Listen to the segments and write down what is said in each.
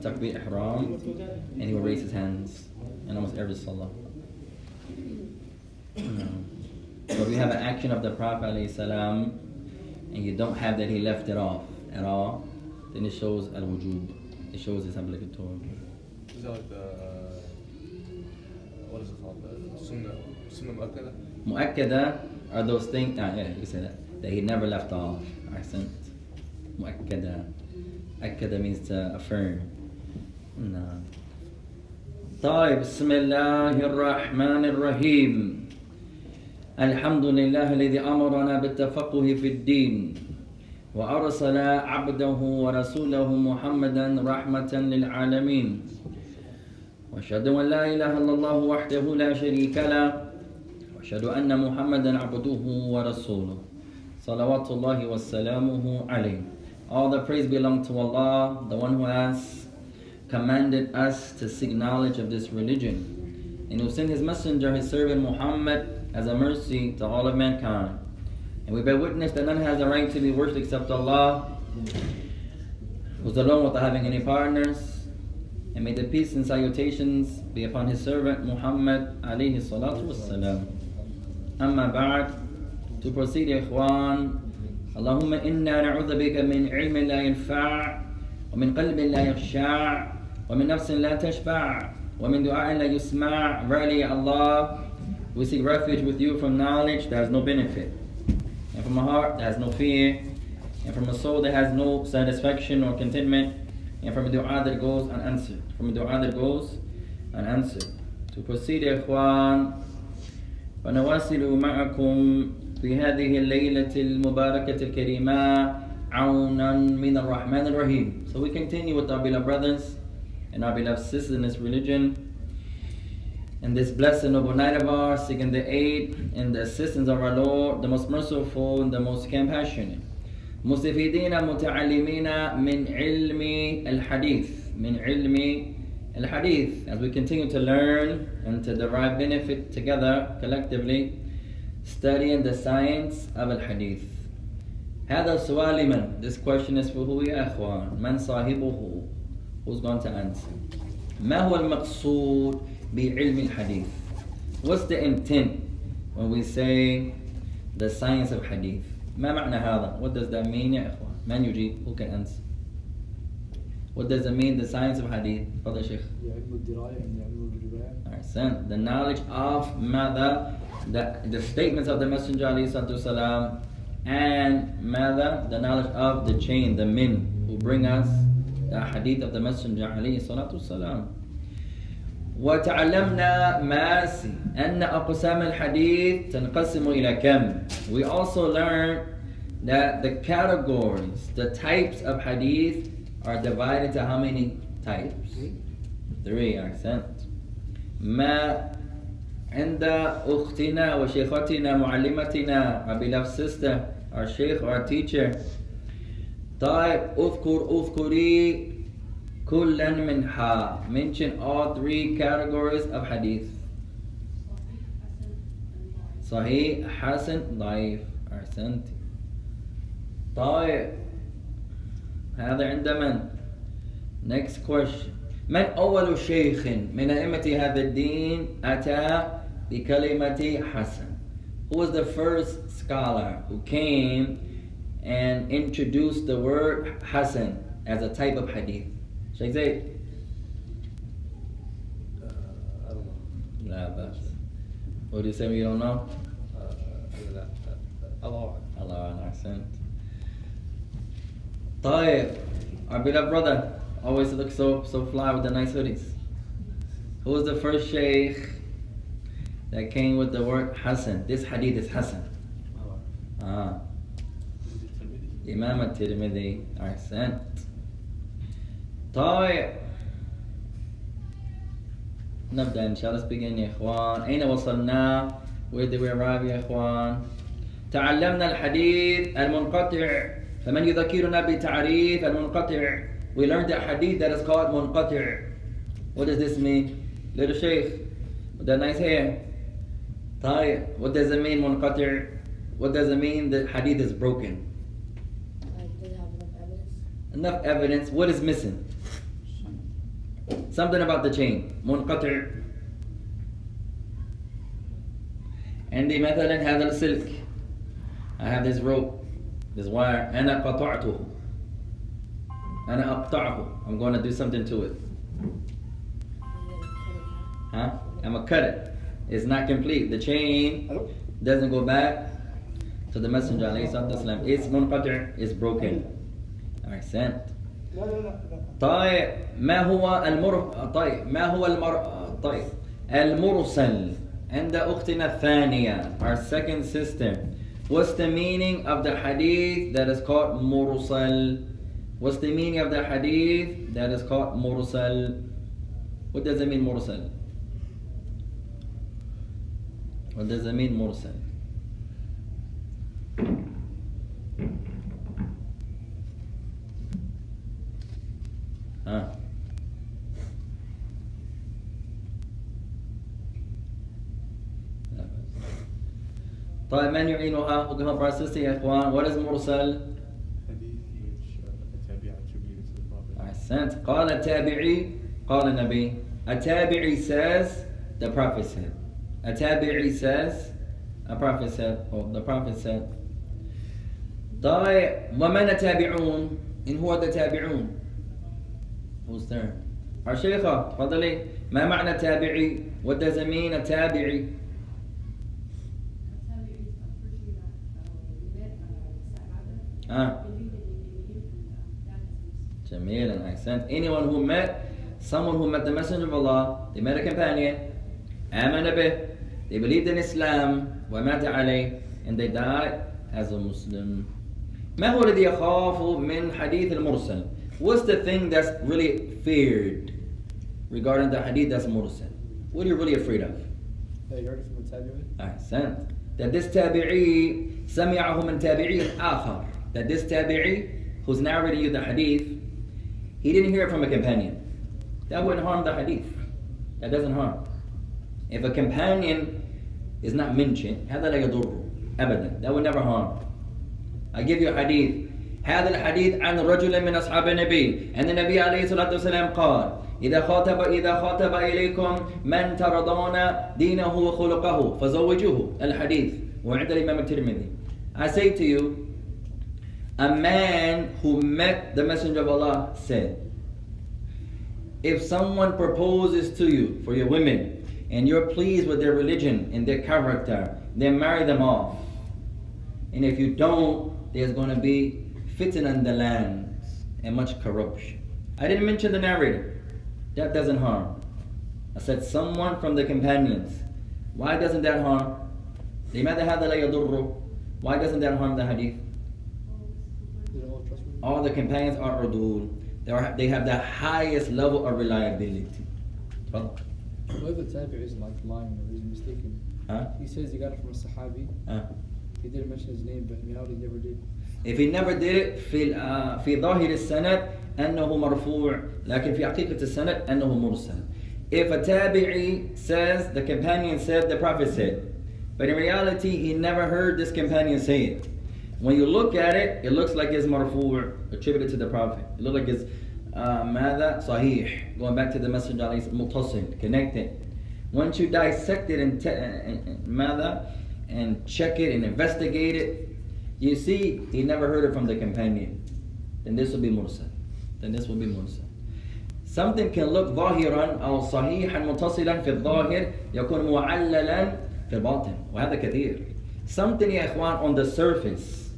takbir ihram, and he will raise his hands in almost every salah. So if you have an action of the Prophet ﷺ, and you don't have that he left it off at all, then it shows al-wujub. It shows it's obligatory. Is that like the, what is it called? The sunnah mu'akkada? Mu'akkada are those things, yeah, you can say that he never left off. Ahsant. Mu'akkada. Akkada means to affirm. No. طيب بسم الله الرحمن الرحيم. الحمد لله الذي أمرنا بالتفقه في الدين وأرسل عبده ورسوله محمدا رحمة للعالمين وأشهد أن لا إله إلا الله وحده لا شريك له وأشهد أن محمدا عبده ورسوله صلوات الله وسلامه عليه. All the praise belongs to Allah, the one who has commanded us to seek knowledge of this religion, and who sent his messenger, his servant Muhammad, as a mercy to all of mankind. And we bear witness that none has the right to be worshipped except Allah, who's alone without having any partners. And may the peace and salutations be upon his servant Muhammad alayhi salatu wassalam. Amma ba'd. To proceed, ikhwan, Allahumma inna na'udhu bika min ilmin la yanfa' wa min qalbin la yakhsha' wa min nafsin la tashba' wa min du'a'in la yusma'. Verily, Allah, we seek refuge with you from knowledge that has no benefit, and from a heart that has no fear, and from a soul that has no satisfaction or contentment, and from a dua that goes unanswered. To proceed, ikhwan, فنواصل معكم في هذه الليلة المباركة الكريمة عونا من الرحمن الرحيم. So we continue with our beloved brothers and our beloved sisters in this religion, in this blessed and noble night of ours, seeking the aid and the assistance of our Lord, the most merciful and the most compassionate. مستفيدين متعلمين من علم الحديث, as we continue to learn and to derive benefit together collectively, studying the science of al-hadith. هذا سؤال لمن? This question is for who, يا أخوان? من صاحبه? Who's going to answer? ما هو المقصود بعلم الحديث? What's the intent when we say the science of hadith? ما معنى هذا? What does that mean يا إخوان? من يجيب? Who can answer? What does it mean, the science of hadith? تفضل شيخ. Alright, the knowledge of ماذا? The statements of the Messenger عليه الصلاة والسلام, and ماذا? The knowledge of the chain, the men who bring us the hadith of the Messenger عليه الصلاة والسلام. وتعلمنا ماسي أن أقسام الحديث تنقسم إلى كم. We also learned that the categories, the types of hadith are divided to how many types? 3. Accent. ما عند أختنا وشيختنا معلمتنا, our beloved sister, our sheikh, our teacher. طيب أذكري كلا منها. Mention all 3 categories of hadith. صحيح, حسن, ضعيف. أحسنت. طيب هذا عند من? Next question. من أول شيخ من أئمة هذا الدين أتى بكلمة حسن? Who was the first scholar who came and introduced the word Hasan as a type of hadith? Sheikh Zayd? I don't know. لا بأس. What do you say when you don't know? Allah. أحسنت. طيب, our beloved brother always looks so fly with the nice hoodies. Who was the first sheikh that came with the word Hasan? This hadith is Hasan. Imam al-Tirmidhi. Ahsant. طيب, نبدأ إن شاء الله. Let's begin يا إخوان. أين وصلنا? Where did we arrive يا إخوان? تعلمنا الحديث المنقطع. فمن يذكرنا بتعريف المنقطع. We learned a hadith that is called منقطع. What does this mean? Little sheikh with that nice hair. طيب, what does it mean منقطع? What does it mean that hadith is broken? Like, did it have enough evidence? Enough evidence. What is missing? something about the chain. منقطع. عندي مثلا هذا السلك. I have this rope, this wire. أنا قطعته. أنا أقطعه. I'm going to do something to it. Huh? I'm going to cut it. It's not complete. The chain doesn't go back to the Messenger عليه الصلاة والسلام. It's منقطع. It's broken. أحسنت. طيب ما هو المرسل عند أختنا الثانية, our second sister. What's the meaning of the hadith that is called mursal? What's the meaning of the hadith that is called mursal? What does it mean mursal? What does it mean mursal? طيب من يعينها? We're going to process يا إخوان. What is مرسل? Hadith which a tabi'i attributed to the Prophet. أحسنت. قال التابعي قال النبي. A tabi'i says, the Prophet said. A tabi'i says, a Prophet said, or the Prophet said. طيب ومن التابعون? إن هو the تابعون? Who's there? Our شيخة تفضلي. ما معنى تابعي? What does it mean a تابعي? Jamil and accent. Anyone who met someone who met the Messenger of Allah, they met a companion, آمن به, they believed in Islam, ومات عليه, and they died as a Muslim. ما هو الذي يخاف من حديث المرسل? What's the thing that's really feared regarding the hadith that's mursal? What are you really afraid of? You heard it from the tabi'i? أحسنت. That this tabi'i سمعه من تابعي آخر. That this tabi'i who's narrating you the hadith, he didn't hear it from a companion. That wouldn't harm the hadith. That doesn't harm. If a companion is not mentioned, هذا لا يضر أبدا. That would never harm. I give you a hadith. هذا الحديث عن رجل من أصحاب النبي أن النبي عليه الصلاة والسلام قال إذا خاطب إليكم من ترضون دينه وخلقه فزوجوه. الحديث وعند الإمام الترمذي. I say to you, a man who met the Messenger of Allah said, if someone proposes to you for your women and you're pleased with their religion and their character, then marry them off. And if you don't, there's going to be fitna in the land and much corruption. I didn't mention the narrator. That doesn't harm. I said someone from the companions. Why doesn't that harm? لماذا هذا لا يضر? Why doesn't that harm the hadith? All the companions are udul. They have the highest level of reliability. What if the tabi'i is like lying or he's mistaken? He says he got it from a sahabi. He didn't mention his name, but in reality he never did. If he never did it في ظاهر السند أنه مرفوع لكن في حقيقة السند أنه مرسل. If a tabi'i says, the companion said, the Prophet said, but in reality he never heard this companion say it. When you look at it, it looks like it's marfu' attributed to the Prophet. It looks like it's ماذا صحيح, going back to the Messenger عليه متصل, connected. Once you dissect it and ماذا and check it and investigate it, you see he never heard it from the companion. Then this will be mursal. Something can look ظاهرا أو صحيحا متصلا في الظاهر يكون معللا في الباطن وهذا كثير. Something يا إخوان on the surface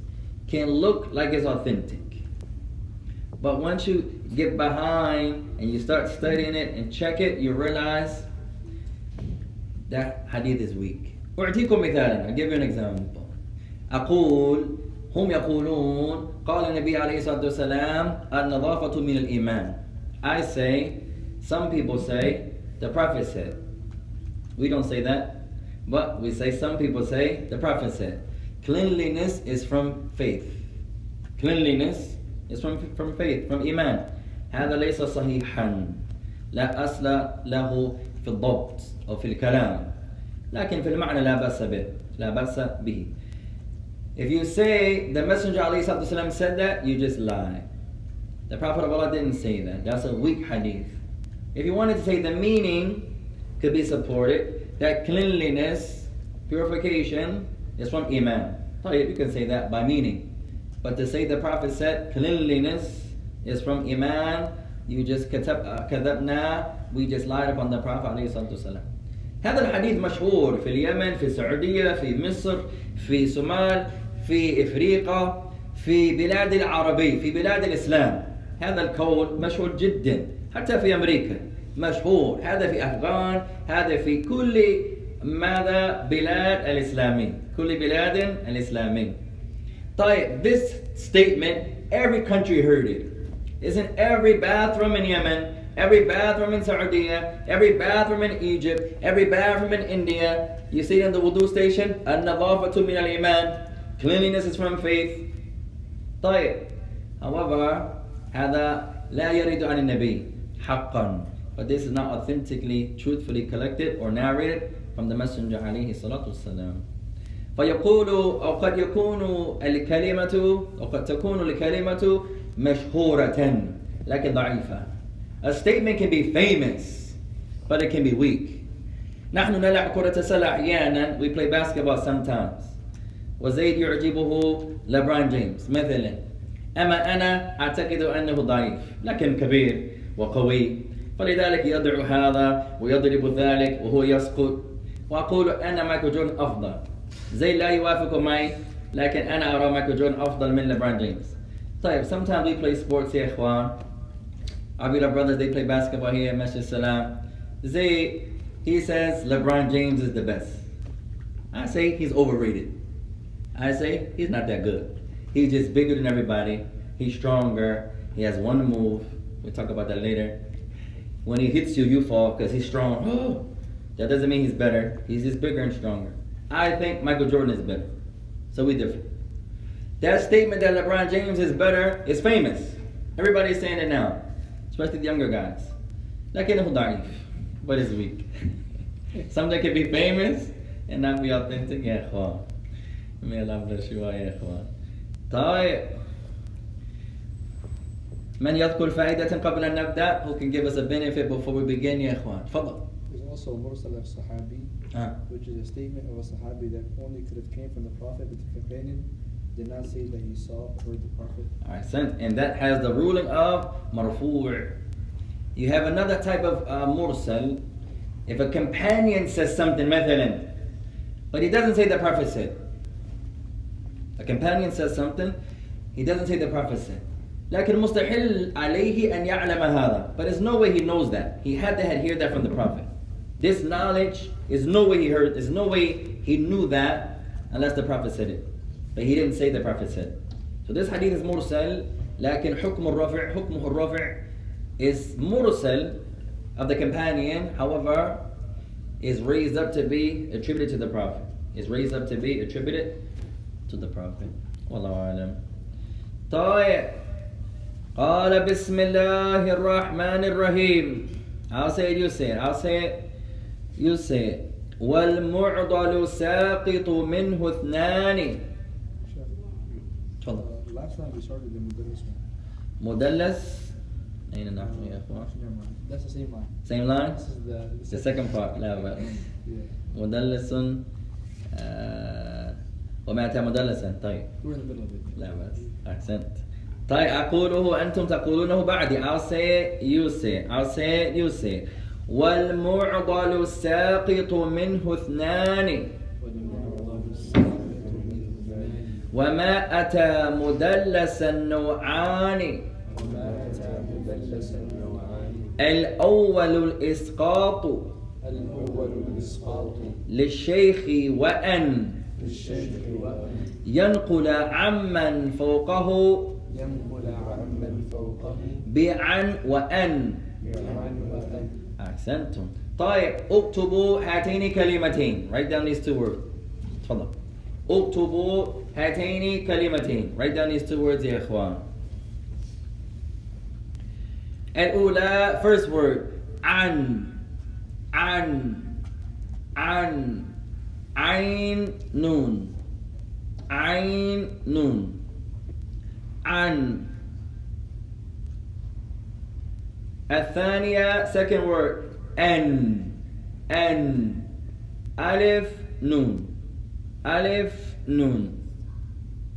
can look like it's authentic, but once you get behind and you start studying it and check it, you realize that hadith is weak. أعطيكم مثالا. I'll give you an example. أقول هم يقولون قال النبي عليه الصلاة والسلام النظافة من الإيمان. I say, some people say, the Prophet said. We don't say that, but we say, some people say, the Prophet said. Cleanliness is from faith. Cleanliness is from faith, from iman. هذا ليس صحيحا. لا أصل له في الضبط أو في الكلام. لكن في المعنى لا بأس به. لا بأس به. If you say the Messenger ﷺ said that, you just lie. The Prophet of Allah didn't say that. That's a weak hadith. If you wanted to say the meaning could be supported, that cleanliness, purification is from Iman. You can say that by meaning. But to say the Prophet said cleanliness is from Iman, you just كذبنا, we just lied upon the Prophet عليه الصلاة والسلام. هذا الحديث مشهور في اليمن، في السعودية، في مصر، في صومال، في إفريقيا، في بلاد العربية، في بلاد الإسلام. هذا القول مشهور جدا، حتى في أمريكا مشهور. هذا في أفغان، هذا في كل ماذا بلاد الإسلامية، كل بلاد الإسلامية. طيب, this statement, every country heard it. Isn't every bathroom in Yemen, every bathroom in Saudi, every bathroom in Egypt, every bathroom in India, you see it in the wudu station, النظافة من الإيمان, cleanliness is from faith. طيب, however, هذا لا يرد عن النبي حقا. But this is not authentically, truthfully collected or narrated from the Messenger عليه الصلاة والسلام. فيقول أو قد يكون الكلمة أو قد تكون الكلمة مشهورة لكن ضعيفة. A statement can be famous, but it can be weak. نحن نلعب كرة السلة أحيانا, we play basketball sometimes. وزيد يعجبه لبران جيمس مثلا. أما أنا أعتقد أنه ضعيف لكن كبير وقوي, فلذلك يدعو هذا ويضرب ذلك وهو يسقط. وأقول أن مايكل جوردن أفضل. زي لا يوافق معي, لكن أنا أرى مايكل جوردن أفضل من لبران جيمس. طيب, sometimes we play sports here, إخوان. Our beloved brothers, they play basketball here at Masjid Salam. Zay, he says LeBron James is the best. I say he's overrated. I say he's not that good. He's just bigger than everybody. He's stronger. He has one move. We'll talk about that later. When he hits you, you fall because he's strong. Oh, that doesn't mean he's better. He's just bigger and stronger. I think Michael Jordan is better. So we differ. That statement that LeBron James is better is famous. Everybody's saying it now, especially the younger guys. لكنه ضعيف, but it's weak. Something can be famous and not be authentic. يا إخوان, may Allah bless you all, يا إخوان. طيب, من يذكر فائدة قبل أن نبدأ? Who can give us a benefit before we begin, يا إخوان? تفضل. There's also Mursal al-Sahabi, which is a statement of a Sahabi that only could have came from the Prophet, but the companion did not say that he saw or heard the Prophet. Alright, and that has the ruling of marfu'. You have another type of mursal. If a companion says something, مثلا, but he doesn't say the Prophet said. A companion says something, he doesn't say the Prophet said. لكن مستحيل عليه أن يعلم هذا. But there's no way he knows that. He had to hear that from the Prophet. This knowledge is no way he heard. There's no way he knew that unless the Prophet said it. But he didn't say the Prophet said. So this hadith is mursal. لكن حكمه الرفع is mursal of the companion. However, is raised up to be attributed to the Prophet. Is raised up to be attributed to the Prophet. Wallahu alam. طيب. قال بسم الله الرحمن الرحيم. I'll say it, you say it. I'll say it, you say it. والمعضل ساقط منه اثنان. Last time we started the Mudallis one. مدلس أين نحن يا أخوان؟ That's the same line. Same line? This is the second part. لا بأس. مدلس وما أتى مدلسا. طيب. We're in the middle of it. لا بأس. أحسنت. طيب, أقوله أنتم تقولونه بعدي. I'll say it, you say it. I'll say it, you say it. والمعضل ساقط منه اثنان. وما أتى مدلسا نوعان. الأول الإسقاط للشيخ وأن ينقل عمن فوقه بعن وأن. أحسنتم. طيب, اكتبوا هاتين كلمتين. Write down these two words. تفضل. اكتبوا هاتين كلمتين. Write down these two words يا إخوان. الأولى, first word, عن عين نون عين نون عن الثانية, second word, N. Alif, Nun. Alif, Nun.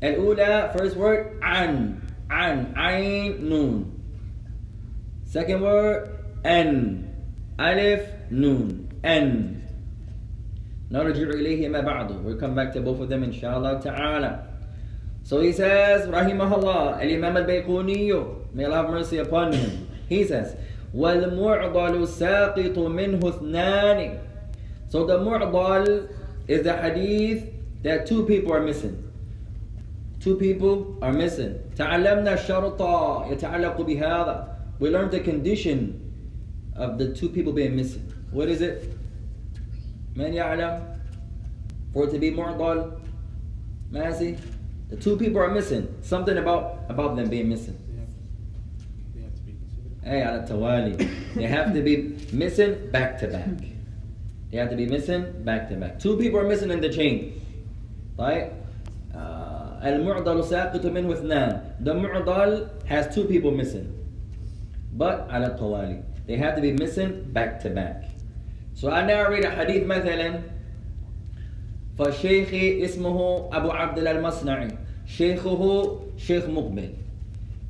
الأولى, first word, An. Ain, Nun. Second word, N. Alif, Nun. N. نرجع إليهما بعد. We'll come back to both of them inshallah ta'ala. So he says, Rahimahullah, Al-Imam Al-Bayquuniyyah, may Allah have mercy upon him. He says, وَالْمُعْضَلُ سَاقِطُ مِنْهُ اثْنَانِ. So the mu'dal is the hadith that two people are missing. Two people are missing. تعلمنا الشرط يتعلق بهذا. We learned the condition of the two people being missing. What is it? من يعلم? For it to be mu'dal, Masi? The two people are missing. Something about them being missing. They have to be considered. Hey, ala tawali. They have to be missing back to back. They have to be missing back to back. Two people are missing in the chain. Right? Al-mu'dalu saqitu minhu ithnan. The mu'dal has two people missing. But ala tawali. They have to be missing back to back. So I narrate a hadith مثلا. فشيخي اسمه أبو عبد الله المصنعي. شيخه شيخ مقبل.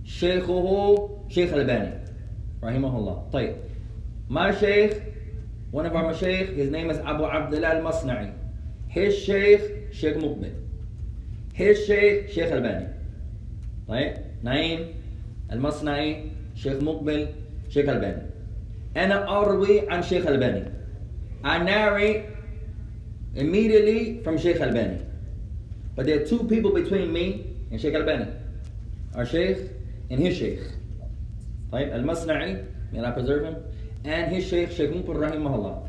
شيخه شيخ الباني. رحمه الله. طيب. My sheikh, one of our mashaykh, his name is Abu Abdullah al-Masna'i. His sheikh, Sheikh Muqbil. His sheikh, Sheikh al-Bani. Right? Naim al-Masna'i, Sheikh Muqbil, Sheikh al-Bani. أنا أروي عن Sheikh al-Bani. I narrate immediately from Sheikh al-Bani. But there are two people between me and Sheikh al-Bani. Our sheikh and his sheikh. Right? Al-Masna'i, may Allah preserve him, and his sheikh, Sheikh Muqbil rahimahullah.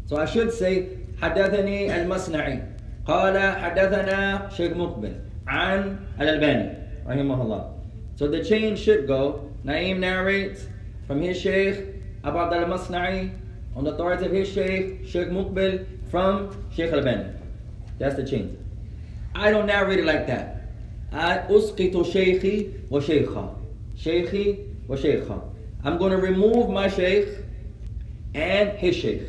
So I should say, حدثني المصنعي قال حدثنا شيخ مقبل عن الألباني رحمه الله. So the chain should go, Naim narrates from his sheikh, Abu Abdullah al-Masna'i, on the authority of his sheikh, Sheikh Muqbil, from Sheikh al-Bani. That's the chain. I don't narrate it like that. I أسقط شيخي وشيخا. شيخي وشيخا. I'm going to remove my sheikh and his sheikh.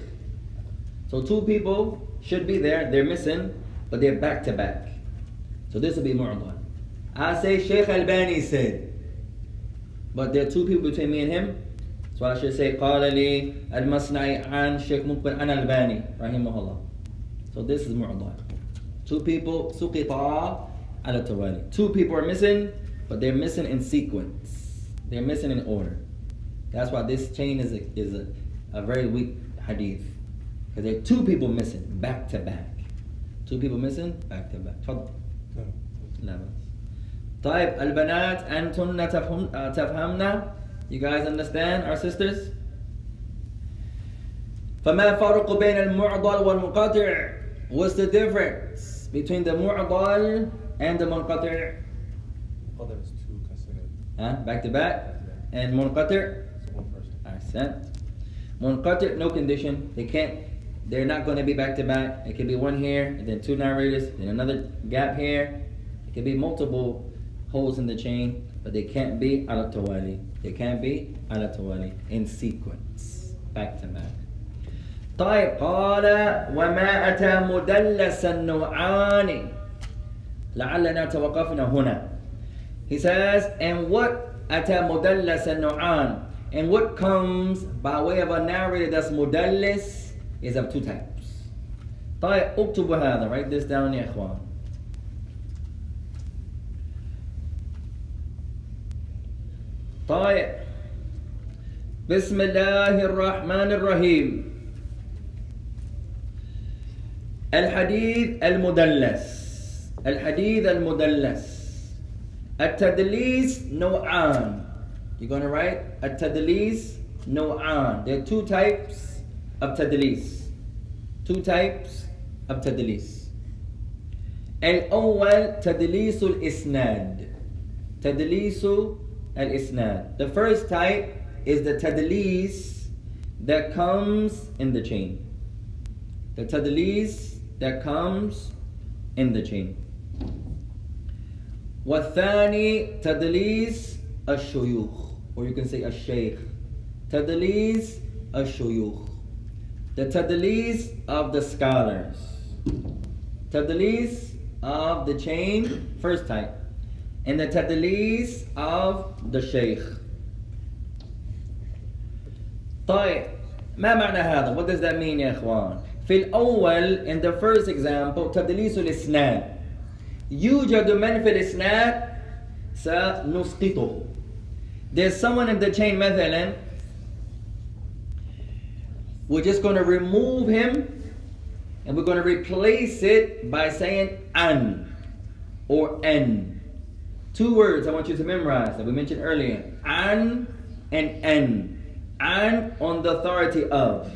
So two people should be there. They're missing, but they're back to back. So this will be mu'dal. I say Sheikh Al-Bani said, but there are two people between me and him. So I should say قال لي المصنعي عن شيخ مقبل عن الباني رحمه الله. So this is mu'dal. Two people سقطا على التوالي. Two people are missing, but they're missing in sequence. They're missing in order. That's why this chain is a very weak hadith. Because there are two people missing back to back. Two people missing back to back. تفضل. لا بأس. طيب البنات أنتن تفهمنا. You guys understand, our sisters? فما فرق بين المعضل والمنقطع? What's the difference between the mu'dal and the munqati'? Qadr is two considered. Back to back. And munqati'? It's one person. Ahsan. Munqati', no condition. They're not going to be back to back. It could be one here, and then two narrators, then another gap here. It could be multiple holes in the chain, but they can't be ala tawali. They can't be ala tawali in sequence, back to back. طيب قال وما أتى مدلسا نوعان لعلنا توقفنا هنا. He says, and what أتى مدلسا نوعان, and what comes by way of a narrator that's mudallis is of two types. طيب اكتبوا هذا, write this down يا إخوان. طيب بسم الله الرحمن الرحيم. الحديث المدلس. الحديث المدلس. التدليس نوعان. You're going to write التدليس نوعان. There are two types of tadlis. Two types of tadlis. الأول تدليس الإسناد. تدليس الإسناد. The first type is the tadlis that comes in the chain. The tadlis that comes in the chain. والثاني تدليس الشيوخ, or you can say الشيخ. Tadlis al-shuyukh. The tadlis of the scholars. Tadlis of the chain, first type. And the tadlis of the shaykh. طيب ما معنى هذا? What does that mean يا إخوان? في الأول, in the first example, تدليس الإسناد. يوجد من في الإسناد سنسقطه. There's someone in the chain مثلا, we're just going to remove him and we're going to replace it by saying an or en. Two words I want you to memorize that we mentioned earlier. An and en. An on the authority of,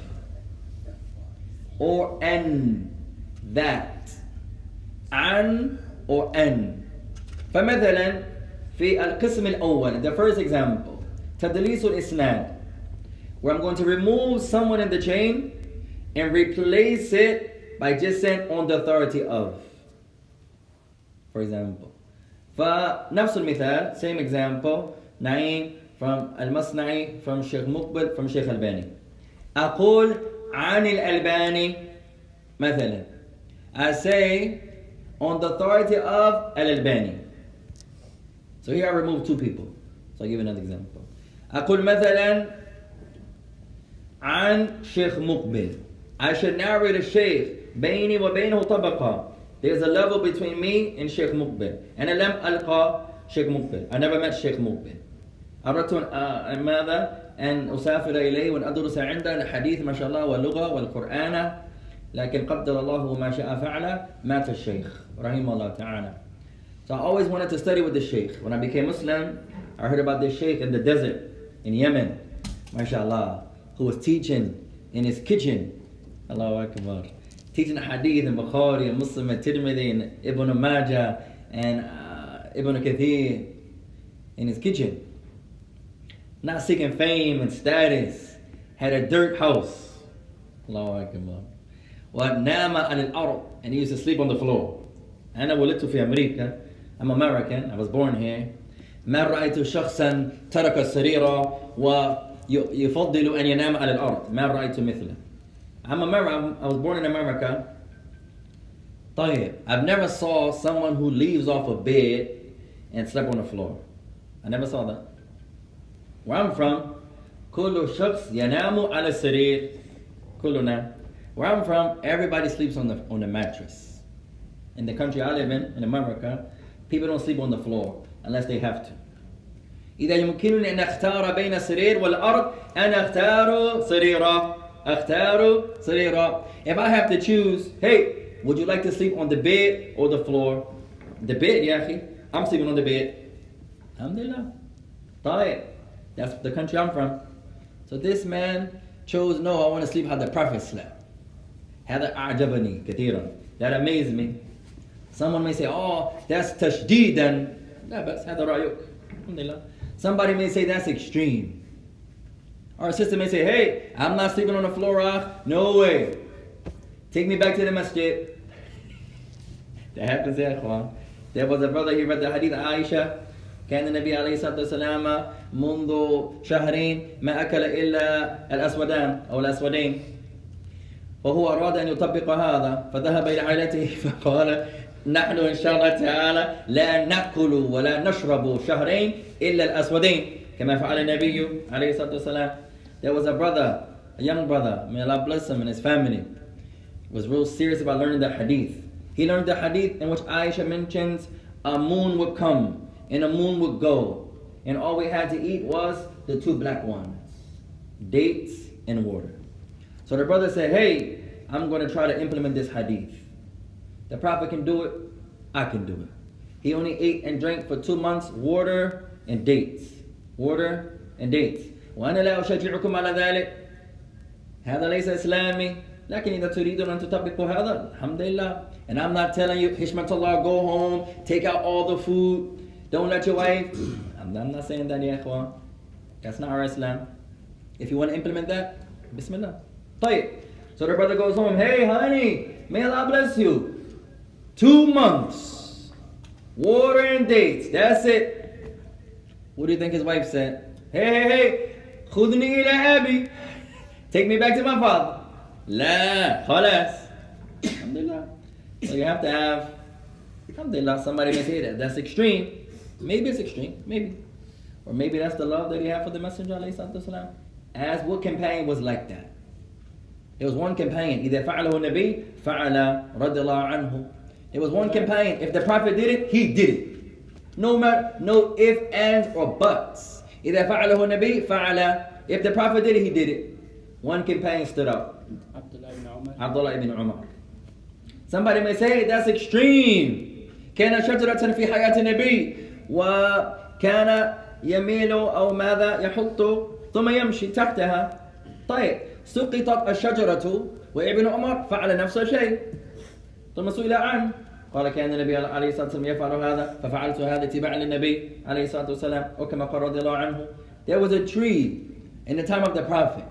or en that. An or en. فمثلا في القسم الأول, the first example, تدليس الإسناد, where I'm going to remove someone in the chain and replace it by just saying on the authority of. For example, فنفس المثال, same example, نعيم from Al-Masna'i, from Sheikh Muqbil, from Sheikh Albani. أقول عن الألباني مثلا. I say on the authority of Al-Albani. So here I remove two people. So I'll give another example. أقول مثلا عن Sheikh Muqbil. I should narrate a Sheikh بيني وبينه طبقة. There's a level between me and Sheikh Muqbil. أنا لم ألقى Sheikh Muqbil. I never met Sheikh Muqbil. أردت ماذا؟ أن أسافر إليه وأن أدرس عنده الحديث ما شاء الله واللغة والقرآن، لكن قدر الله ما شاء فعل مات الشيخ رحمه الله تعالى. So I always wanted to study with the Sheikh. When I became Muslim, I heard about this Sheikh in the desert in Yemen, mashallah, who was teaching in his kitchen, Allahu Akbar, teaching Hadith and Bukhari and Muslim and Tirmidhi and Ibn Majah and Ibn Kathir in his kitchen. Not seeking fame and status, had a dirt house. Allahu Akbar. وَنَامَ عَلَى الْأَرْضِ, and he used to sleep on the floor. أنا ولدت في أمريكا. I'm American. I was born here. ما رأيت شخصا ترك السرير ويفضل أن ينام على الأرض. ما رأيت مثله. I'm American. I was born in America. طيب. I've never saw someone who leaves off a bed and slept on the floor. I never saw that. Where I'm from, كل شخص ينام على السرير. كلنا. Where I'm from, everybody sleeps on the mattress. In the country I live in America, people don't sleep on the floor unless they have to. إذا يمكنني أن أختار بين السرير والأرض أنا أختار سريرا. أختار سريرا. If I have to choose, hey, would you like to sleep on the bed or the floor? The bed, يا أخي. I'm sleeping on the bed. Alhamdulillah. طيب. That's the country I'm from. So this man chose, no, I want to sleep how the Prophet slept. هذا أعجبني كثيرا. That amazed me. Someone may say, oh, that's تشديدا. لا بس هذا رأيك. Alhamdulillah. Somebody may say that's extreme. Or a sister may say, hey, I'm not sleeping on the floor. No way. Take me back to the masjid. That happens يا إخوان. There was a brother, he read the hadith of Aisha. كان النبي عليه الصلاة والسلام منذ شهرين ما أكل إلا الأسودان أو الأسودين، وهو أراد أن يطبق هذا فذهب إلى عائلته فقال نحن إن شاء الله تعالى لا نأكل ولا نشرب شهرين إلا الأسودين كما فعل النبي عليه الصلاة والسلام. There was a brother, a young brother, may Allah bless him and his family, was real serious about learning the hadith. He learned the hadith in which Aisha mentions a moon would come and a moon would go, and all we had to eat was the two black ones, dates and water. So the brother said, hey, I'm going to try to implement this hadith. The Prophet can do it, I can do it. He only ate and drank for 2 months water and dates. Water and dates. وأنا لا أشجعكم على ذلك. هذا ليس إسلامي. لكن إذا تريدون أن تطبقوا هذا الحمد لله. And I'm not telling you, Hishmatullah, go home, take out all the food. Don't let your wife. I'm not saying that, ya ikhwan. That's not our Islam. If you want to implement that, Bismillah. طيب. So the brother goes home. Hey, honey, may Allah bless you. 2 months. Water and dates. That's it. What do you think his wife said? Hey, خذني إلى أبي. Take me back to my father. لا خلاص. Alhamdulillah. So you have to have, alhamdulillah, somebody may say that. That's extreme. Maybe it's extreme. Maybe. Or maybe that's the love that he had for the Messenger ﷺ. As what companion was like that? There was one companion. إِذَا فَعَلَهُ النَّبِي فَعَلَ رَضِيَ اللَّهُ عَنْهُ. There was one companion. If the Prophet did it, he did it. No matter, no ifs, ands, or buts. إِذَا فَعَلَهُ النَّبِي فَعَلَ. If the Prophet did it, he did it. One companion stood up. Abdullah ibn Umar. Somebody may say, that's extreme. كان شجرة في حياة النبي وكان يميل أو ماذا يحط ثم يمشي تحتها. طيب سقطت الشجرة وابن عمر فعل نفس الشيء ثم سئل عنه قال كان النبي عليه الصلاة والسلام يفعل هذا ففعلت هذا اتباعا للنبي عليه الصلاة والسلام وكما قال رضي الله عنه. There was a tree in the time of the Prophet,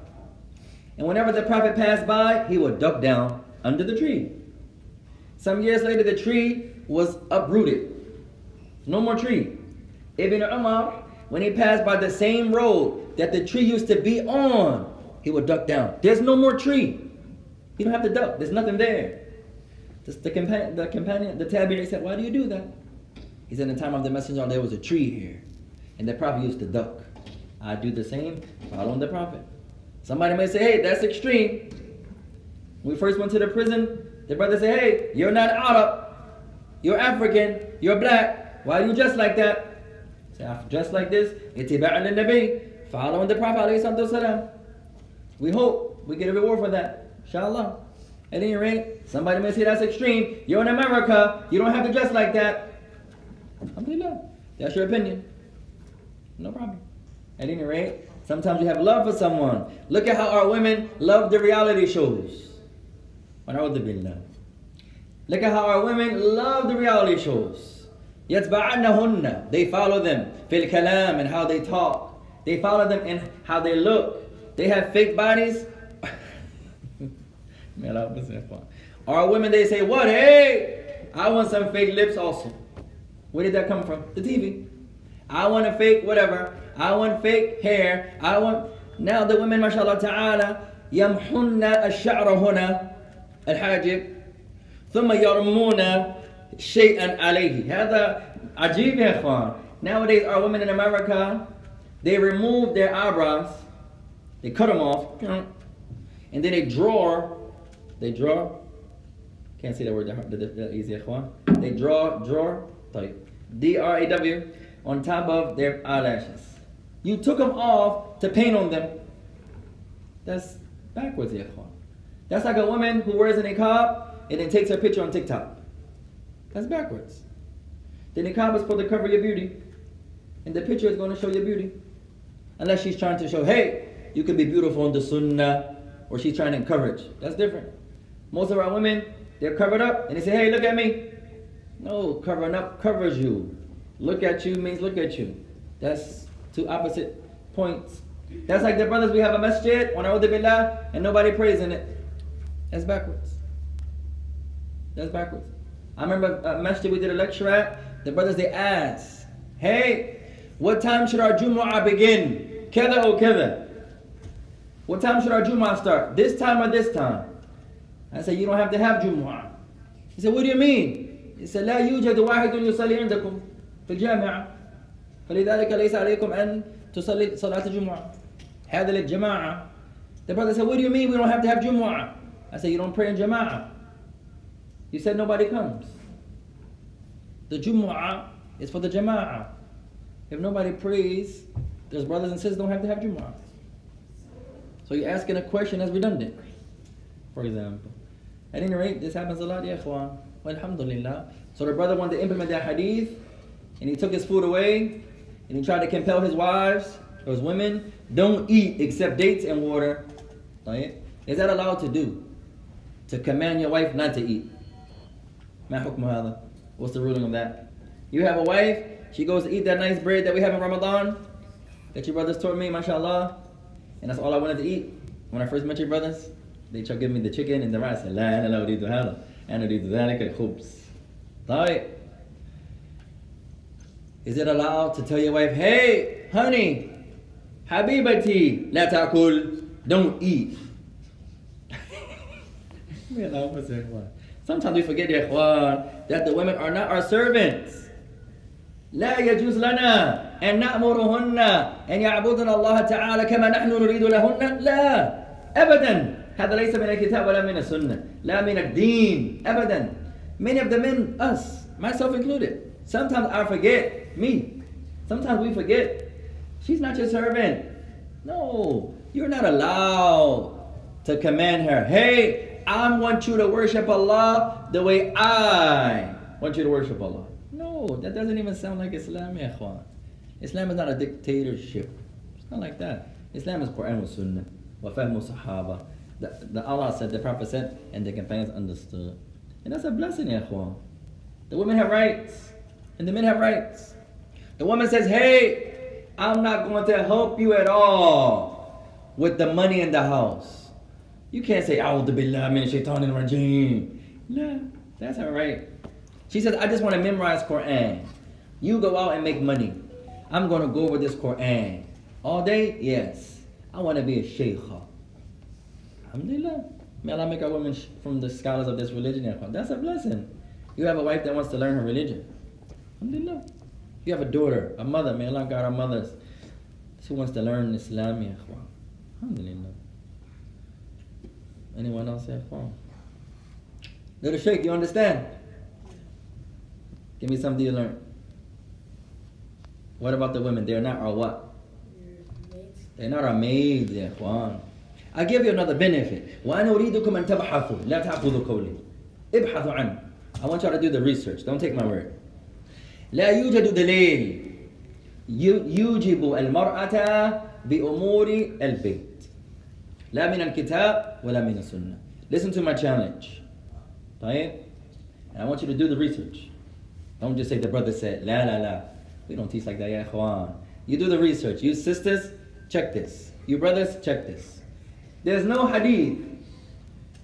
and whenever the Prophet passed by, he would duck down under the tree. Some years later, the tree was uprooted. No more tree. Ibn Umar, when he passed by the same road that the tree used to be on, he would duck down. There's no more tree. You don't have to duck. There's nothing there. The companion, the tabi'i said, why do you do that? He said, in the time of the Messenger, there was a tree here, and the Prophet used to duck. I do the same, following the Prophet. Somebody may say, hey, that's extreme. When we first went to the prison, the brother said, hey, you're not Arab, you're African, you're black. Why are you just like that? Say, just like this, itiba'an lin-nabi, following the Prophet ﷺ. We hope we get a reward for that, inshallah. At any rate, somebody may say that's extreme. You're in America, you don't have to dress like that. Alhamdulillah, that's your opinion. No problem. At any rate, sometimes you have love for someone. Look at how our women love the reality shows. Look at how our women love the reality shows. يَتْبَعَنَّهُنَّ. They follow them. فِي الْكَلَامِ, and how they talk. They follow them in how they look. They have fake bodies. Our women, they say, what? Hey, I want some fake lips also. Where did that come from? The TV. I want a fake whatever. I want fake hair. I want... Now the women, mashallah ta'ala, يَمْحُنَّ الشَّعْرَ هُنَا الحاجب ثم يرمون شيئا عليه. هذا عجيب يا إخوان. Nowadays our women in America, they remove their eyebrows, they cut them off, and then they draw, can't say that word that easy يا إخوان. They draw, طيب, D-R-A-W, on top of their eyelashes. You took them off to paint on them. That's backwards يا إخوان. That's like a woman who wears a niqab and then takes her picture on TikTok. That's backwards. The niqab is supposed to cover your beauty, and the picture is going to show your beauty. Unless she's trying to show, hey, you can be beautiful in the sunnah, or she's trying to encourage. That's different. Most of our women, they're covered up, and they say, hey, look at me. No, covering up covers you. Look at you means look at you. That's two opposite points. That's like the brothers, we have a masjid, and nobody prays in it. That's backwards. That's backwards. I remember a masjid we did a lecture at, the brothers, they asked, hey, what time should our Jumu'ah begin? Kada or kada? What time should our Jumu'ah start? This time or this time? I said, you don't have to have Jumu'ah. He said, what do you mean? He said, لا يوجد واحد يصلي عندكم في الجامعة فلذلك ليس عليكم أن تصلي صلاة الجمعة. هذا للجماعة. The brother said, what do you mean we don't have to have Jumu'ah? I said, you don't pray in Jama'ah. You said nobody comes. The Jumu'ah is for the Jama'ah. If nobody prays, there's brothers and sisters don't have to have Jumu'ah. So you're asking a question that's redundant, for example. At any rate, this happens a lot, ya ikhwan. Alhamdulillah. So the brother wanted to implement that hadith, and he took his food away, and he tried to compel his wives, or his women, don't eat except dates and water. Is that allowed to do? To command your wife not to eat? ما حكم هذا? What's the ruling of that? You have a wife, she goes to eat that nice bread that we have in Ramadan, that your brothers taught me, mashallah, and that's all I wanted to eat. When I first met your brothers, they tried to give me the chicken and the rice. لا أنا لا أريد هذا أنا أريد ذلك الخبز. طيب. Is it allowed to tell your wife, hey, honey, Habibati, la ta'kul, don't eat. Sometimes we forget, ya ikhwan, that the women are not our servants. لا يجوز لنا أن نأمرهن أن يعبدن الله تعالى كما نحن نريد لهن لا أبدا. هذا ليس من الكتاب ولا من السنة لا من الدين أبدا. Many of the men, us, myself included, sometimes I forget, me, sometimes we forget, she's not your servant. No, you're not allowed to command her, hey, I want you to worship Allah the way I want you to worship Allah. No, that doesn't even sound like Islam, ya ikhwan. Islam is not a dictatorship. It's not like that. Islam is Quran wa Sunnah, wa fahmu sahaba. The Allah said, the Prophet said, and the companions understood. And that's a blessing, ya ikhwan. The women have rights, and the men have rights. The woman says, hey, I'm not going to help you at all with the money in the house. You can't say, A'udhu billah min shaitanir rajim. No, that's her right. She says, I just want to memorize Quran. You go out and make money. I'm going to go over this Quran. All day? Yes. I want to be a sheikha. Alhamdulillah. May Allah make our women from the scholars of this religion. That's a blessing. You have a wife that wants to learn her religion. Alhamdulillah. You have a daughter, a mother. May Allah guide our mothers. She wants to learn Islam. Alhamdulillah. Anyone else? Little sheikh, you understand? Give me something to learn. What about the women? They're not our what? They're not our maids, ya ikhwan. I give you another benefit. وَأَنَا أُرِيدُكُمْ أَن تَبْحَثُوا لَا تَأْخُذُوا قَوْلِي ابْحَثُوا عَنْهُ. I want y'all to do the research. Don't take my word. لا يوجد دليل يوجب المرأة بأمور البيت لا من الكتاب ولا من السنة. Listen to my challenge. طيب? And I want you to do the research. Don't just say the brother said, la la la. We don't teach like that, ya ikhwan. You do the research. You sisters, check this. You brothers, check this. There's no hadith,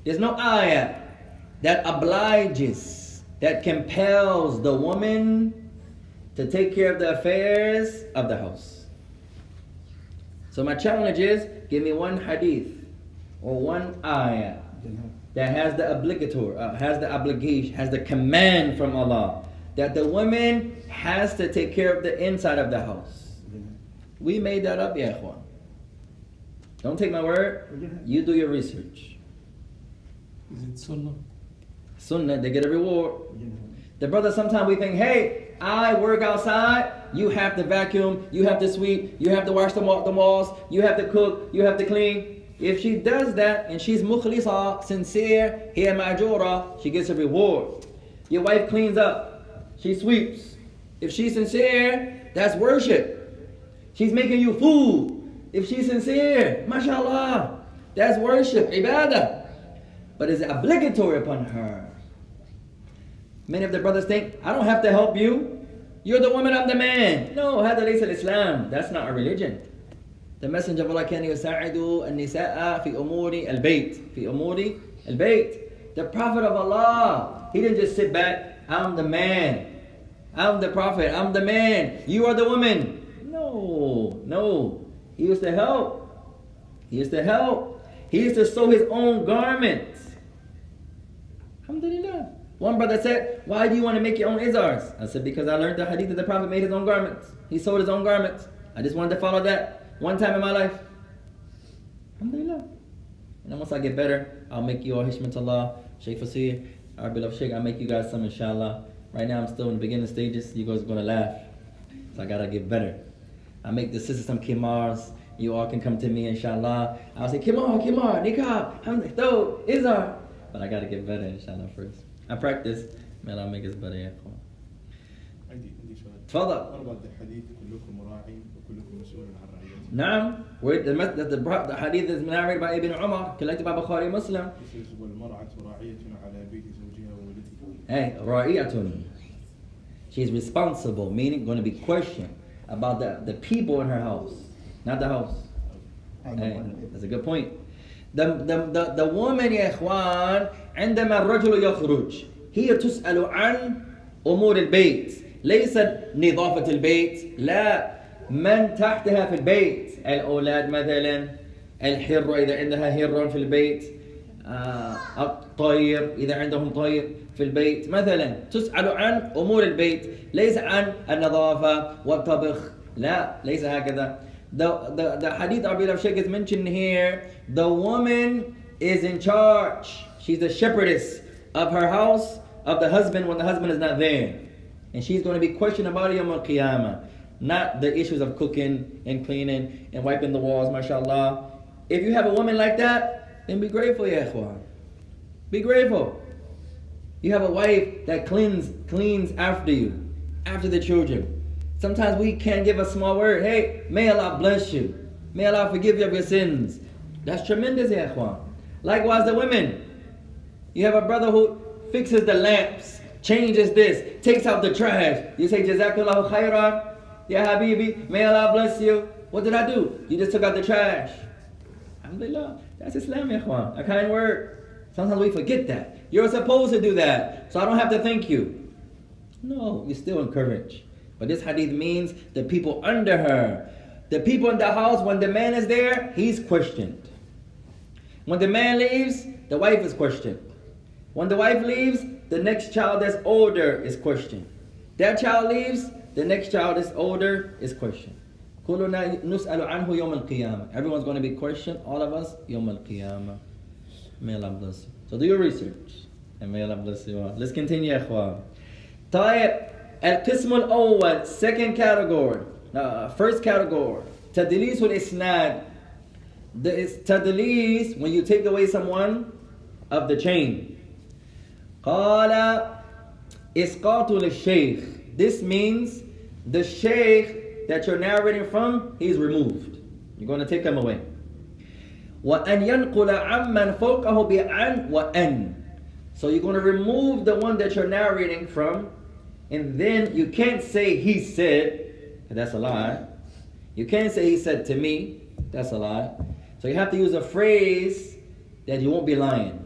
there's no ayah that obliges, that compels the woman to take care of the affairs of the house. So my challenge is, give me one hadith or one ayah that has the obligatory, has the obligation, has the command from Allah that the woman has to take care of the inside of the house. We made that up, ya ikhwan. Don't take my word. You do your research. Is it sunnah? Sunnah, they get a reward. The brother, sometimes we think, hey, I work outside, you have to vacuum, you have to sweep, you have to wash the walls, you have to cook, you have to clean. If she does that and she's mukhlisa, sincere, hiya ma'jura, she gets a reward. Your wife cleans up, she sweeps. If she's sincere, that's worship. She's making you food. If she's sincere, mashallah, that's worship, ibadah. But it's obligatory upon her. Many of the brothers think, I don't have to help you. You're the woman, I'm the man. No, هذا ليس الإسلام. That's not a religion. The Messenger of Allah كان يساعد النساء في أمور البيت. في أمور البيت. The Prophet of Allah, he didn't just sit back. I'm the man. I'm the Prophet. I'm the man. You are the woman. No. He used to help. He used to sew his own garments. Alhamdulillah. One brother said, why do you want to make your own izars? I said, because I learned the hadith that the Prophet made his own garments. He sewed his own garments. I just wanted to follow that one time in my life. Alhamdulillah. And then once I get better, I'll make you all hishmatullah, Shaykh Fasir, our beloved Shaykh, I'll make you guys some inshallah. Right now I'm still in the beginning stages. You guys are going to laugh. So I got to get better. I'll make the sisters some kimars. You all can come to me inshallah. I'll say kimar, niqab, izar. But I got to get better inshallah first. I practice. Man, I'll make it better. عندي سؤال. تفضل. What about the hadith كلكم راع وكلكم مسؤول عن رعيته? نعم. The hadith is narrated by Ibn Umar, collected by Bukhari Muslim. This is والمرأة راعية على بيت زوجها وولدها. Hey, ra'iyatun. She's responsible, meaning going to be questioned about the people in her house, not the house. Hey, that's a good point. The woman يا إخوان عندما الرجل يخرج هي تسأل عن أمور البيت ليست نظافة البيت لا من تحتها في البيت الأولاد مثلا الحرة إذا عندها هرة في البيت الطير إذا عندهم طير في البيت مثلا تسأل عن أمور البيت ليس عن النظافة والطبخ لا ليس هكذا. The hadith Abdullah Sheikh is mentioned here, the woman is in charge. She's the shepherdess of her house, of the husband when the husband is not there. And she's going to be questioned about Yawm al-Qiyamah. Not the issues of cooking and cleaning and wiping the walls, mashallah. If you have a woman like that, then be grateful, ya ikhwan. Be grateful. You have a wife that cleans after you, after the children. Sometimes we can't give a small word. Hey, may Allah bless you. May Allah forgive you of your sins. That's tremendous, ya ikhwan. Likewise, the women. You have a brother who fixes the lamps, changes this, takes out the trash. You say, Jazakallahu khairan. Ya Habibi, may Allah bless you. What did I do? You just took out the trash. Alhamdulillah. That's Islam, ya ikhwan. A kind word. Sometimes we forget that. You're supposed to do that, so I don't have to thank you. No, you're still encouraged. But this hadith means the people under her. The people in the house, when the man is there, he's questioned. When the man leaves, the wife is questioned. When the wife leaves, the next child that's older is questioned. That child leaves, the next child that's older is questioned. كلنا نسأل عنه يوم القيامة. Everyone's going to be questioned, all of us, يوم القيامة. May Allah bless you. So do your research. And may Allah bless you all. Let's continue, يا إخوان. طيب. القسم الأول, second category. First category. تدليس الإسناد. Tadlis, when you take away someone of the chain. قال إسقاط للشيخ. This means the sheikh that you're narrating from, he's removed. You're going to take him away. وأن ينقل عمن فوقه بأن وأن. So you're going to remove the one that you're narrating from, and then you can't say he said, that's a lie. You can't say he said to me, that's a lie. So you have to use a phrase that you won't be lying.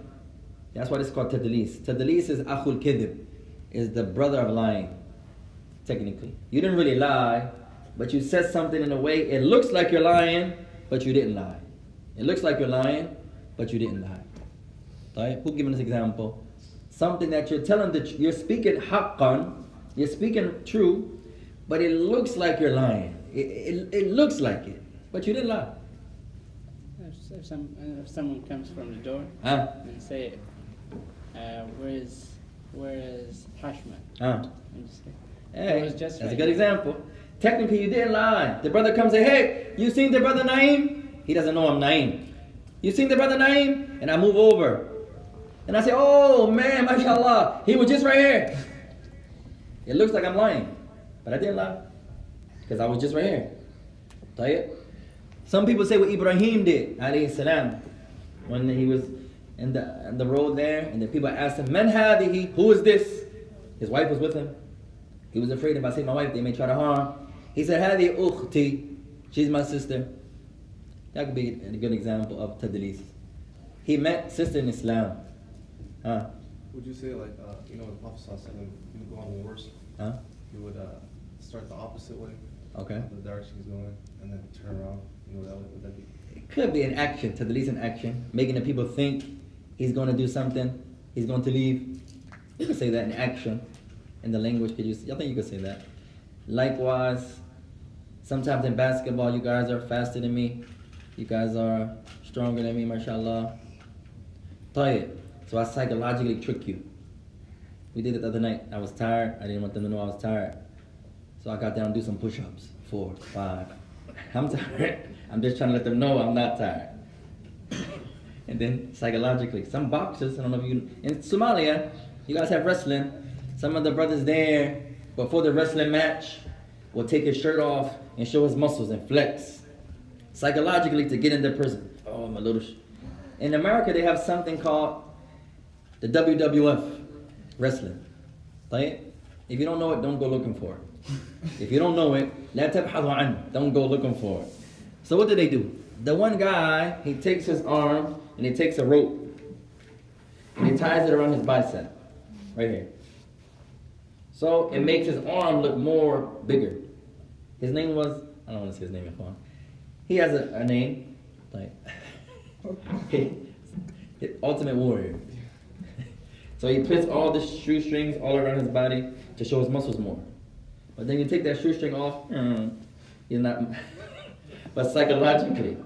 That's why it's called tadlis. Tadlis is akhul kidhib, is the brother of lying, technically. You didn't really lie, but you said something in a way, it looks like you're lying, but you didn't lie. It looks like you're lying, but you didn't lie. Right? Who giving this example? Something that you're telling that you're speaking haqqan, you're speaking true, but it looks like you're lying. It looks like it, but you didn't lie. If someone comes from the door and say, where is Hashman? And just say, hey, that's right a good example. Technically, you didn't lie. The brother comes and say, hey, you seen the brother Naeem? He doesn't know I'm Naeem. You seen the brother Naeem? And I move over. And I say, oh man, mashallah, he was just right here. It looks like I'm lying, but I didn't lie, because I was just right here. Tayyib. Some people say what Ibrahim did, alayhi salam, when he was in the road there, and the people asked him, Man hadihi, who is this? His wife was with him. He was afraid if I say my wife, they may try to harm. He said, Hadi ukhti, she's my sister. That could be a good example of tadlis. He met sister in Islam. Would you say like, the Prophet ﷺ, he would go on the worst? He would start the opposite way. Okay. The direction he's going, and then turn around. Would that be? It could be an action, tadlis in action, making the people think he's going to do something, he's going to leave. You could say that in action. In the language, I think you could say that. Likewise, sometimes in basketball, you guys are faster than me. You guys are stronger than me, mashallah. Tayyib. So I psychologically trick you. We did it the other night. I was tired. I didn't want them to know I was tired. So I got down and do some push-ups. 4, 5. I'm tired. I'm just trying to let them know I'm not tired. And then psychologically, some boxers, I don't know if you, in Somalia, you guys have wrestling. Some of the brothers there, before the wrestling match, will take his shirt off and show his muscles and flex. Psychologically to get in the person. Oh, I'm a little... In America, they have something called the WWF, wrestling. Right? If you don't know it, don't go looking for it. If you don't know it, لا تبحثوا عنه. Don't go looking for it. So what do? The one guy, he takes his arm and he takes a rope and he ties it around his bicep, right here. So it makes his arm look more bigger. His name was I don't want to say his name, Ikhwan. He has a name, like, ultimate warrior. So he puts all the shoestrings all around his body to show his muscles more. But then you take that shoestring off, he's not. But psychologically,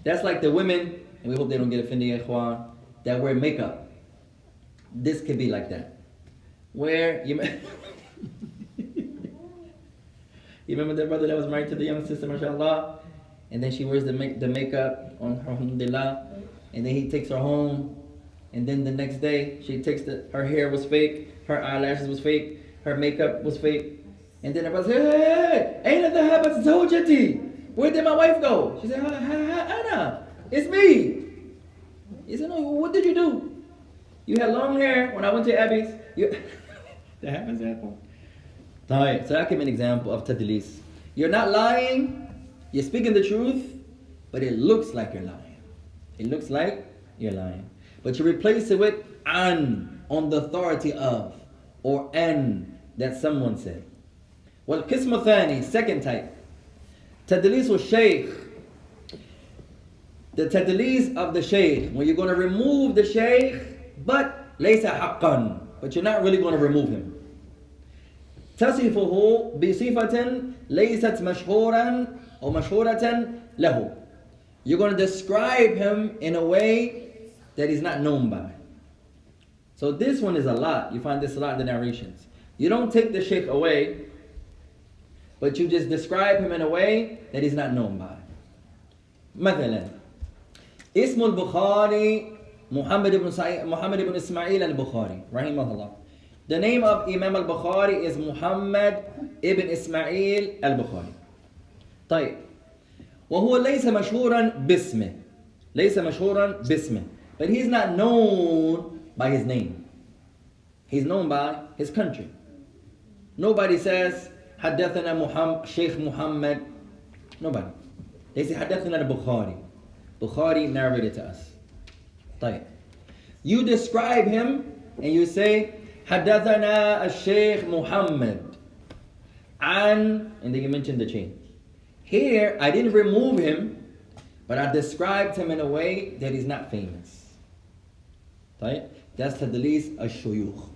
that's like the women, and we hope they don't get offended, Ikhwan, that wear makeup. This could be like that. Where you remember that brother that was married to the young sister, mashallah, and then she wears the makeup on her, alhamdulillah, and then he takes her home, and then the next day she takes her hair was fake, her eyelashes was fake, her makeup was fake, and then the brother said, hey, ain't that happened to Zawjati? Where did my wife go? She said, Anna, it's me. He said, no, what did you do? You had long hair when I went to Abby's. That happens, Apple. Alright, so that can be an example of tadlis. You're not lying, you're speaking the truth, but it looks like you're lying. It looks like you're lying. But you replace it with an, on the authority of, or an, that someone said. Well, qism thani, second type. Tadlis al-shaykh. The tadlis of the shaykh, when you're going to remove the shaykh, but laysa haqqan, but you're not really going to remove him. تصفه بصفة ليست مشهورا أو مشهورة له. You're going to describe him in a way that he's not known by. So this one is a lot. You find this a lot in the narrations. You don't take the shaykh away, but you just describe him in a way that he's not known by. مثلا اسم البخاري محمد بن إسماعيل البخاري رحمه الله. The name of Imam al-Bukhari is Muhammad ibn Ismail al-Bukhari. طيب. وهو ليس مشهورا باسمه. ليس مشهورا باسمه. But he's not known by his name. He's known by his country. Nobody says حدثنا Sheikh Muhammad. Nobody. They say حدثنا al-Bukhari. Bukhari narrated to us. طيب. You describe him and you say حدثنا الشيخ محمد عن, and then you mention the chain. Here, I didn't remove him, but I described him in a way that he's not famous. Right? That's tadlis al-shuyukh.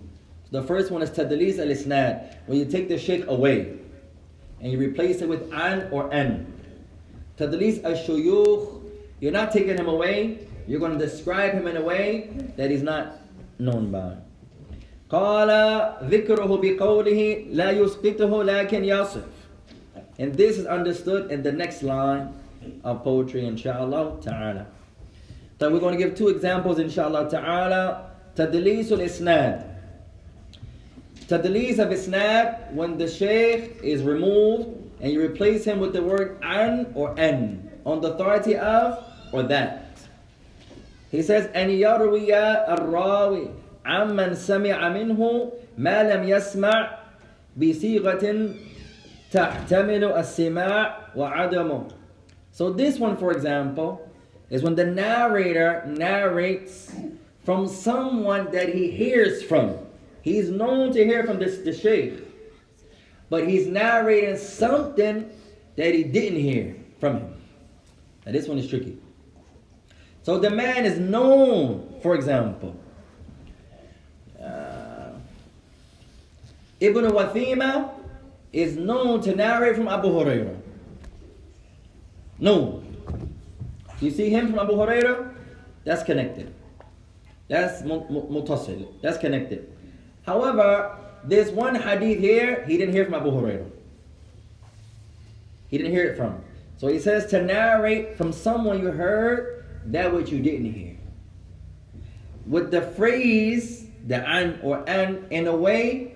So the first one is tadlis al-isnad, when you take the shaykh away and you replace it with an or an. Tadlis al-shuyukh, you're not taking him away, you're going to describe him in a way that he's not known by. قال ذكره بقوله لا يسقطه لكن يصف. And this is understood in the next line of poetry, inshallah ta'ala. So we're going to give two examples, inshallah ta'ala. Tadlis al-isnad. Tadlis of isnad, when the shaykh is removed and you replace him with the word an or an, on the authority of or that. He says, أن يروي الراوي عمن سمع منه ما لم يسمع بصيغة تحتمل السماع وعدمه. So this one, for example, is when the narrator narrates from someone that he hears from. He's known to hear from the shaykh, but he's narrating something that he didn't hear from him. Now this one is tricky. So the man is known, for example, Ibn Wathima is known to narrate from Abu Hurairah. No. You see him from Abu Hurairah? That's connected. That's mutasil. That's connected. However, there's one hadith here, he didn't hear from Abu Hurairah. He didn't hear it from. So he says to narrate from someone you heard that which you didn't hear. With the phrase, the an or an, in a way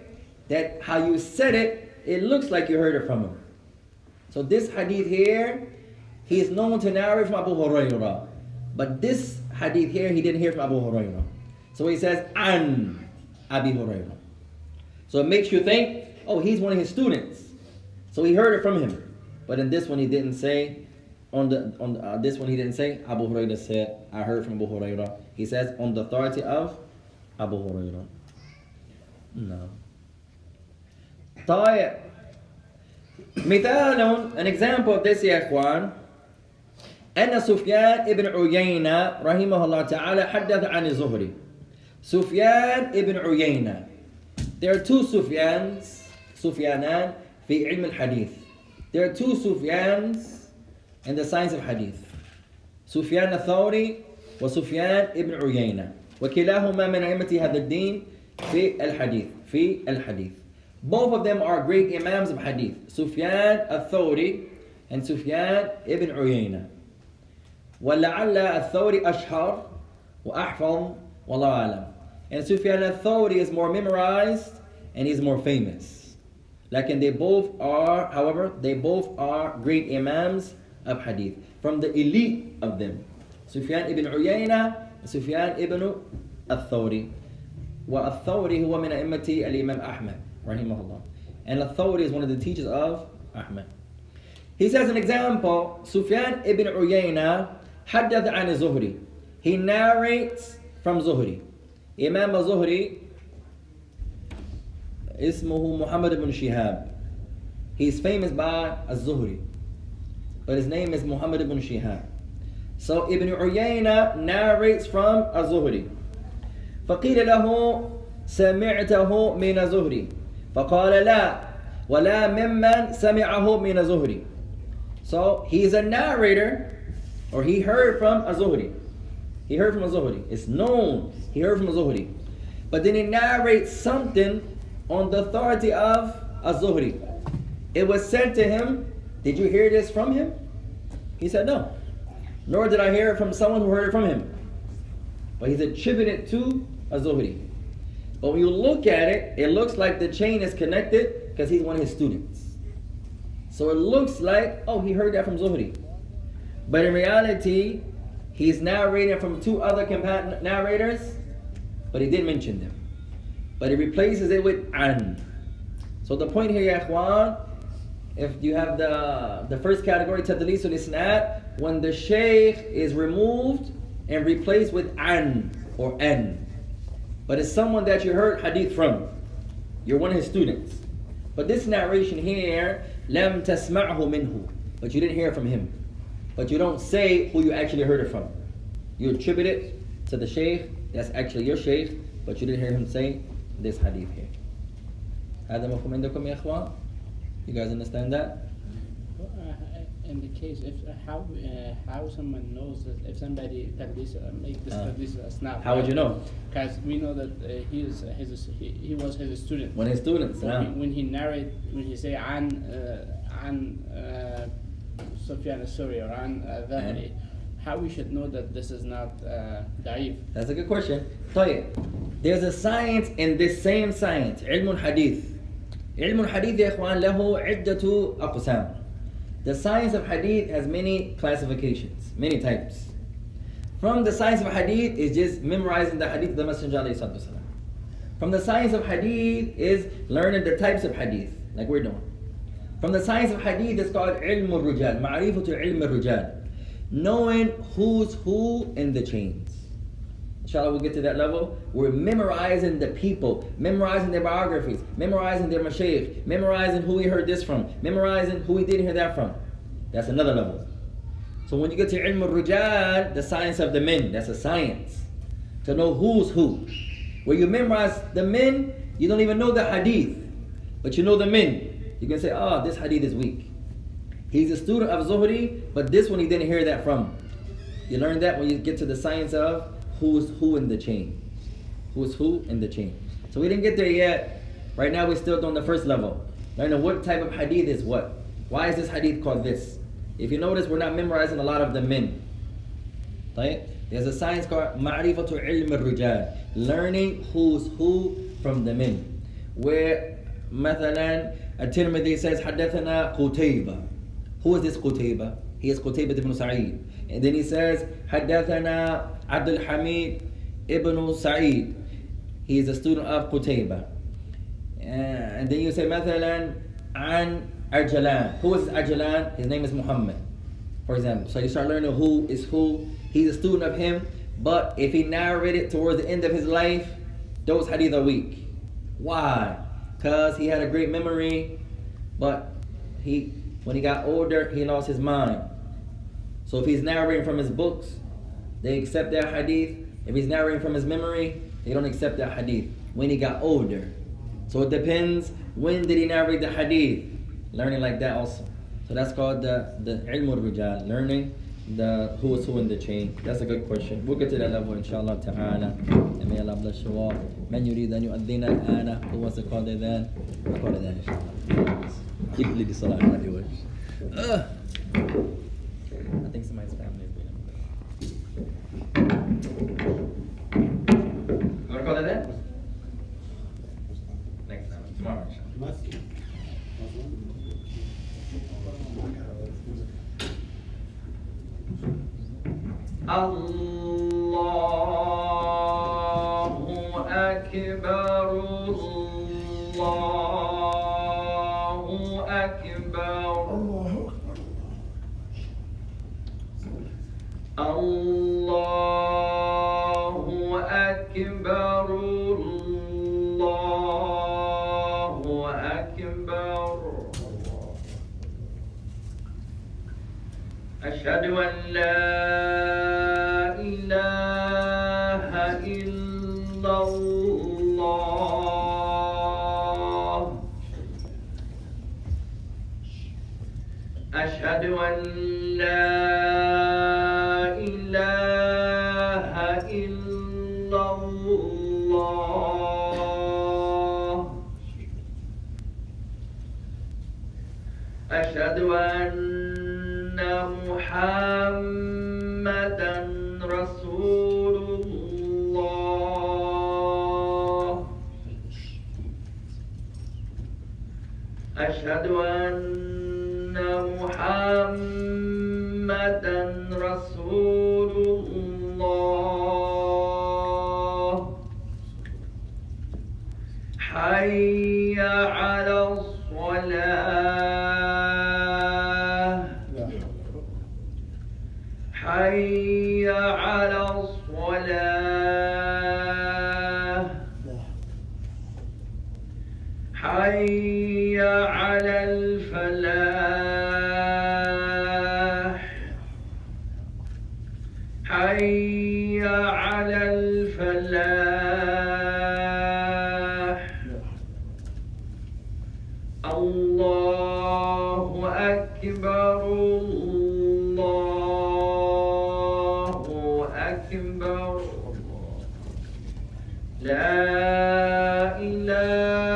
that how you said it, it looks like you heard it from him. So this hadith here, he is known to narrate from Abu Hurairah. But this hadith here, he didn't hear from Abu Hurairah. So he says, an Abi Hurairah. So it makes you think, oh, he's one of his students. So he heard it from him. But in this one, he didn't say, this one he didn't say, Abu Hurairah said, I heard from Abu Hurairah. He says, on the authority of Abu Hurairah. No. طيب. مثال, an example of this يا إخوان, أن سفيان ابن عيينة رحمه الله تعالى حدث عن الزهري. سفيان ابن عيينة. There are two Sufyans, Sufyanan في علم الحديث. There are two Sufyans in the science of hadith. سفيان الثوري وسفيان ابن عيينة. وكلاهما من أئمة هذا الدين في الحديث. Both of them are great Imams of hadith. Sufyan al-Thawri and Sufyan ibn Uyayna. ولعل الثوري أشهر وأحفظ والله أعلم. And Sufyan al-Thawri is more memorized and he's more famous. Like, and they both are great Imams of hadith. From the elite of them. Sufyan ibn Uyayna and Sufyan ibn al-Thawri. والثوري هو من أئمة الإمام أحمد رحمه الله. And al-Thawri is one of the teachers of Ahmad. He says an example, Sufyan ibn Uyayna حدث عن الزهري. He narrates from Zuhri. Imam al-Zuhri اسمه محمد بن شهاب. He's famous by al-Zuhri, but his name is Muhammad ibn Shihab. So Ibn Uyayna narrates from al-Zuhri. فقيل له سمعته من زهري فقال لا ولا ممن سمعه من زهري. So he's a narrator, or he heard from Zuhri. He heard from Zuhri. It's known he heard from Zuhri. But then he narrates something on the authority of Zuhri. It was said to him, did you hear this from him? He said no. Nor did I hear it from someone who heard it from him. But he's attributed to Zuhri. But when you look at it, it looks like the chain is connected because he's one of his students. So it looks like, oh, he heard that from Zuhri. But in reality, he's narrating from two other narrators, but he didn't mention them. But he replaces it with an. So the point here, ya ikhwan, if you have the first category, tadlis al-isnad, when the shaykh is removed and replaced with an or an. But it's someone that you heard hadith from. You're one of his students. But this narration here, لم تسمعه منه. But you didn't hear from him. But you don't say who you actually heard it from. You attribute it to the shaykh, that's actually your shaykh, but you didn't hear him say this hadith here. هذا مفهوم عندكم يا إخوان? You guys understand that? In the case, if how someone knows that if somebody make this asnaf. How would you know? Because we know that he was his student. One of his students. When he say an Sufyan al-Thawri or an Dhahri, how we should know that this is not da'if? That's a good question. طيب, there's a science in this same science, علم الحديث. علم الحديث يا إخوان له عدة أقسام. The science of hadith has many classifications, many types. From the science of hadith is just memorizing the hadith of the Messenger ﷺ. From the science of hadith is learning the types of hadith, like we're doing. From the science of hadith is called ilm al-rujal, ma'rifatu ilm al-rujal, knowing who's who in the chains. Inshallah, we'll get to that level. We're memorizing the people, memorizing their biographies, memorizing their mashayikh, memorizing who we heard this from, memorizing who we didn't hear that from. That's another level. So when you get to ilm al-rujal, the science of the men, that's a science. To know who's who. Where you memorize the men, you don't even know the hadith, but you know the men. You can say, oh, this hadith is weak. He's a student of Zuhri, but this one he didn't hear that from. You learn that when you get to the science of who's who in the chain. Who's who in the chain. So we didn't get there yet. Right now we're still doing the first level. Learning what type of hadith is what. Why is this hadith called this? If you notice, we're not memorizing a lot of the men. There's a science called ma'rifatu ilm al-rijal, learning who's who from the men. Where, مثلا, At-Tirmidhi says, حدثنا قتيبة. Who is this Qutayba? He is Qutayba ibn Sa'id. And then he says, حدثنا Abdul Hamid ibn Sa'id. He is a student of Qutayba. And then you say, مثلا عن Arjalan. Who is Arjalan? His name is Muhammad, for example. So you start learning who is who. He's a student of him, but if he narrated towards the end of his life, those hadith are weak. Why? Because he had a great memory, but when he got older, he lost his mind. So if he's narrating from his books, they accept that hadith. If he's narrating from his memory, they don't accept that hadith. When he got older. So it depends, when did he narrate the hadith? Learning like that also. So that's called the ilm al-rijal, learning the who is who in the chain. That's a good question. We'll get to that level inshallah ta'ala. And may Allah bless you all. Man yurid an yu'adhina al-ana. Who wants to call it then? I'll call it then inshallah. You can lead the salah if you wish. I think somebody's family is being. You want to call it then? Next time. Tomorrow inshallah. Allahu Akbar, Allahu Akbar, Allahu Akbar, Allahu Akbar. Ashhadu an la أشهد أن لا إله إلا الله أشهد أن محمدا رسول الله أشهد أن محمدا رسول الله حي على الصلاة حي على الصلاة حي على الفلاح حي على الفلاح الله أكبر الله أكبر لا إله